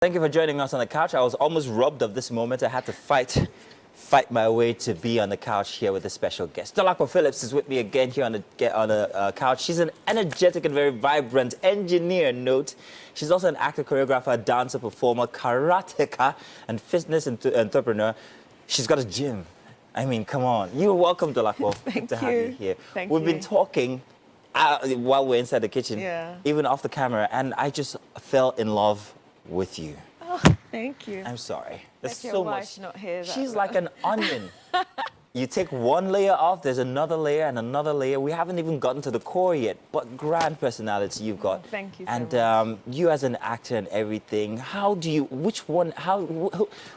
Thank you for joining us on the couch. I was almost robbed of this moment. I had to fight my way to be on the couch here with a special guest. Dolapo Philips is with me again here on the couch. She's an energetic and very vibrant engineer, note. She's also an actor, choreographer, dancer, performer, karateka, and fitness entrepreneur. She's got a gym. I mean, come on. You're welcome, Dolapo. Thank to you. have you here. Thank We've you. been talking while we're inside the kitchen, even off the camera, and I just fell in love with you. Oh, thank you. I'm sorry. There's Your so wife's much. not here. She's like an onion. You take one layer off, there's another layer and another layer. We haven't even gotten to the core yet, but grand personality you've got. Thank you so and much. You as an actor and everything,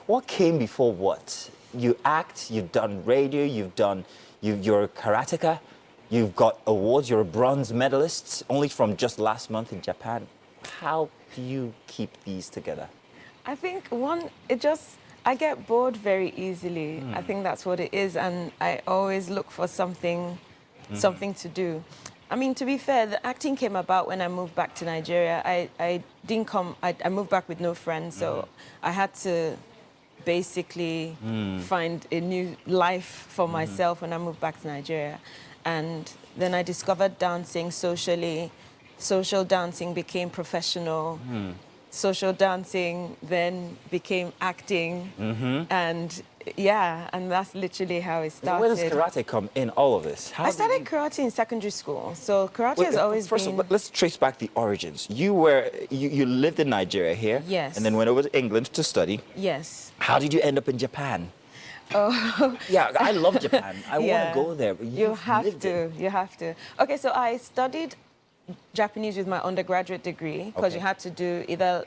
what came before what? You act, you've done radio, you're a karateka, you've got awards, you're a bronze medalist, only from just last month in Japan. How do you keep these together? I think I get bored very easily. I think that's what it is, and I always look for something to do. I mean, to be fair, the acting came about when I moved back to Nigeria. I moved back with no friends, so I had to basically find a new life for myself when I moved back to Nigeria. And then I discovered dancing socially. Social dancing became professional. Social dancing then became acting. And that's literally how it started. Where does karate come in all of this? I started karate in secondary school. So karate has always first been... of all, let's trace back the origins. You lived in Nigeria here. Yes. And then went over to England to study. Yes. How did you end up in Japan? Oh. Yeah, I love Japan. I want to go there. But You have to. Okay, so I studied Japanese with my undergraduate degree because you had to do either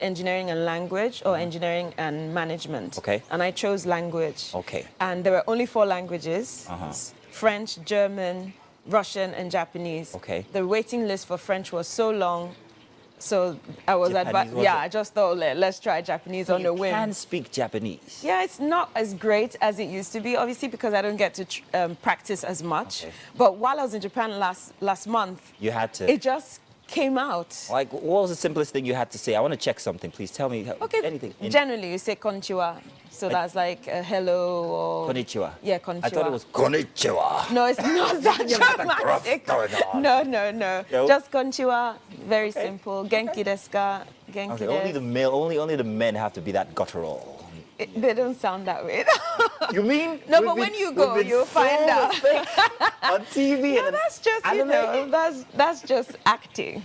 engineering and language or engineering and management. Okay. And I chose language. Okay. And there were only 4 languages, French, German, Russian, and Japanese. Okay. The waiting list for French was so long, so I was advised. Yeah, I just thought, let's try Japanese on a whim. You can speak Japanese. Yeah, it's not as great as it used to be, obviously, because I don't get to practice as much. Okay. But while I was in Japan last month, You had to. it just came out. Like, what was the simplest thing you had to say? I want to check something. Please tell me anything. Generally, you say konnichiwa. So that's like hello or... Konnichiwa. Yeah, konnichiwa. I thought it was konnichiwa. No, it's not that dramatic. No. Yeah. Just konnichiwa, very simple. Genki desu ka? Genki Okay, desu. only the men have to be that guttural. They don't sound that way. You mean? No, but when you go, you'll find out. On TV. No, that's just, that's just acting.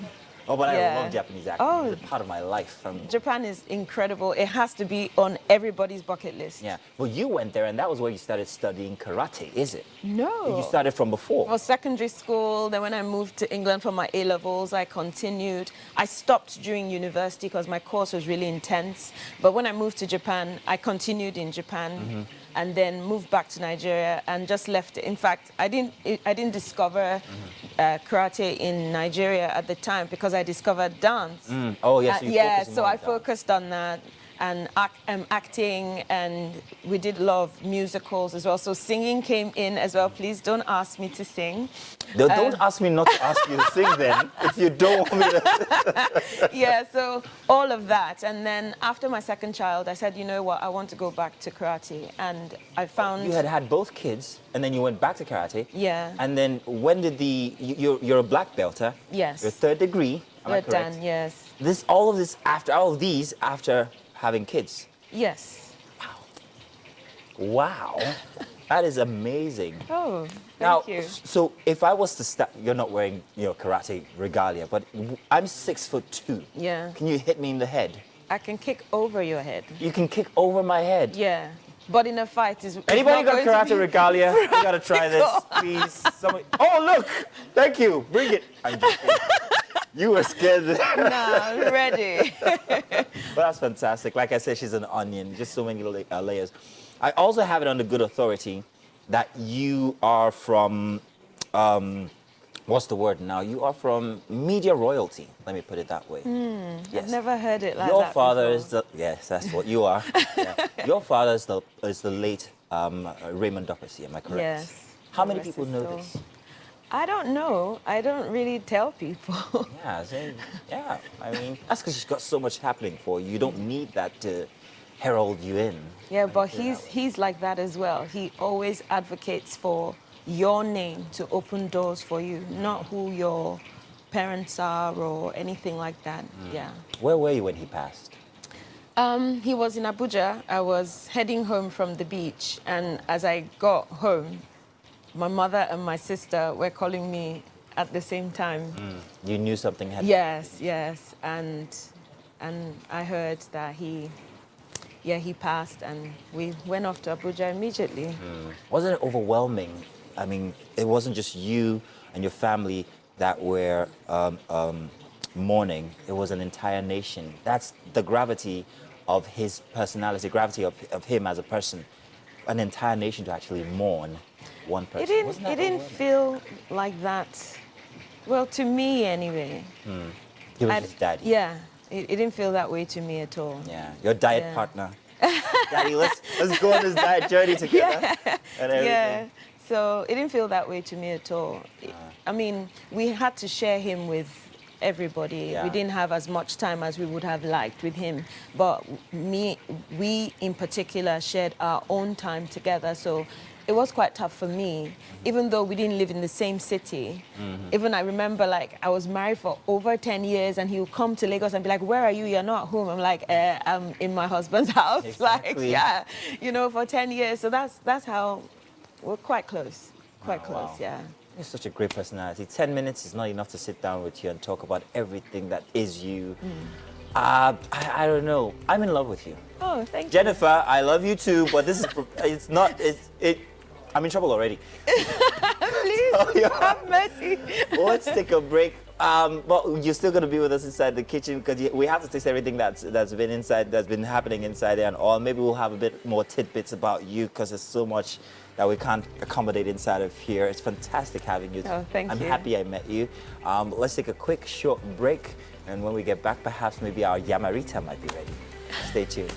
Oh, but I love Japanese acting. Oh. It's a part of my life. Japan is incredible. It has to be on everybody's bucket list. Yeah. Well, you went there, and that was where you started studying karate, is it? No. You started from before? For secondary school, then when I moved to England for my A-levels, I continued. I stopped during university because my course was really intense. But when I moved to Japan, I continued in Japan. And then moved back to Nigeria and just left it. In fact, I didn't discover karate in Nigeria at the time because I discovered dance. Oh, yes. So I focused on that and acting, and we did a lot of musicals as well. So singing came in as well. Please don't ask me to sing. Don't ask me not to ask you to sing then, if you don't want me to. Yeah, so all of that. And then after my second child, I said, you know what, I want to go back to karate. And I found... You had both kids, and then you went back to karate. Yeah. And then when did you're a black belter? Yes. Your 3rd degree, am I Third correct? Dan, yes. All of these after having kids? Yes. Wow. That is amazing. Oh, Now, thank you. so if I was to start, you're not wearing karate regalia, but I'm 6'2". Yeah. Can you hit me in the head? I can kick over your head. You can kick over my head. Yeah. But in a fight is... Anybody got karate regalia? You gotta try this, please. Somebody... Oh, look! Thank you. Bring it. I'm just kidding. You were scared. No, I'm ready. But that's fantastic. Like I said, she's an onion. Just so many layers. I also have it on the good authority that you are from, what's the word now? You are from media royalty. Let me put it that way. Yes. I've never heard it like Your that father before. yes, that's what you are. Yeah. Your father is the late Raymond Duplessis, am I correct? Yes. How many people know this? I don't know. I don't really tell people. Yeah, so, yeah. I mean, that's because she's got so much happening for you. You don't need that to herald you in. Yeah, Let me but put it that way. he's like that as well. He always advocates for your name to open doors for you, not who your parents are or anything like that. Yeah. Where were you when he passed? He was in Abuja. I was heading home from the beach, and as I got home, my mother and my sister were calling me at the same time. You knew something had. Yes, yes, and I heard that he passed, and we went off to Abuja immediately. Wasn't it overwhelming? I mean, it wasn't just you and your family that were mourning. It was an entire nation. That's the gravity of his personality, gravity of him as a person. An entire nation to actually mourn one person. Wasn't that It didn't overwhelming? feel like that. Well, to me anyway. He was I- his daddy. Yeah, it didn't feel that way to me at all. Yeah, your diet Yeah. partner. Daddy, let's go on this diet journey together. And everything. Yeah, so it didn't feel that way to me at all. I mean, we had to share him with everybody. Yeah. We didn't have as much time as we would have liked with him, but we in particular shared our own time together. So it was quite tough for me, even though we didn't live in the same city. Even I remember, like, I was married for over 10 years, and he would come to Lagos and be like, "Where are you? You're not home." I'm like, "I'm in my husband's house." Like, Exactly. yeah, you know, for 10 years. So that's how we're quite close. Quite Oh, close, wow. yeah. You're such a great personality. 10 minutes is not enough to sit down with you and talk about everything that is you. I don't know. I'm in love with you. Oh, thank you. Jennifer, I love you too, but this is, it's not, I'm in trouble already. Please, yeah. have mercy. Let's take a break. Well, you're still going to be with us inside the kitchen because we have to taste everything that's been inside, that's been happening inside there and all. Maybe we'll have a bit more tidbits about you because there's so much that we can't accommodate inside of here. It's fantastic having you. Oh, thank I'm you. happy I met you. Let's take a quick, short break. And when we get back, perhaps maybe our Yamarita might be ready. Stay tuned.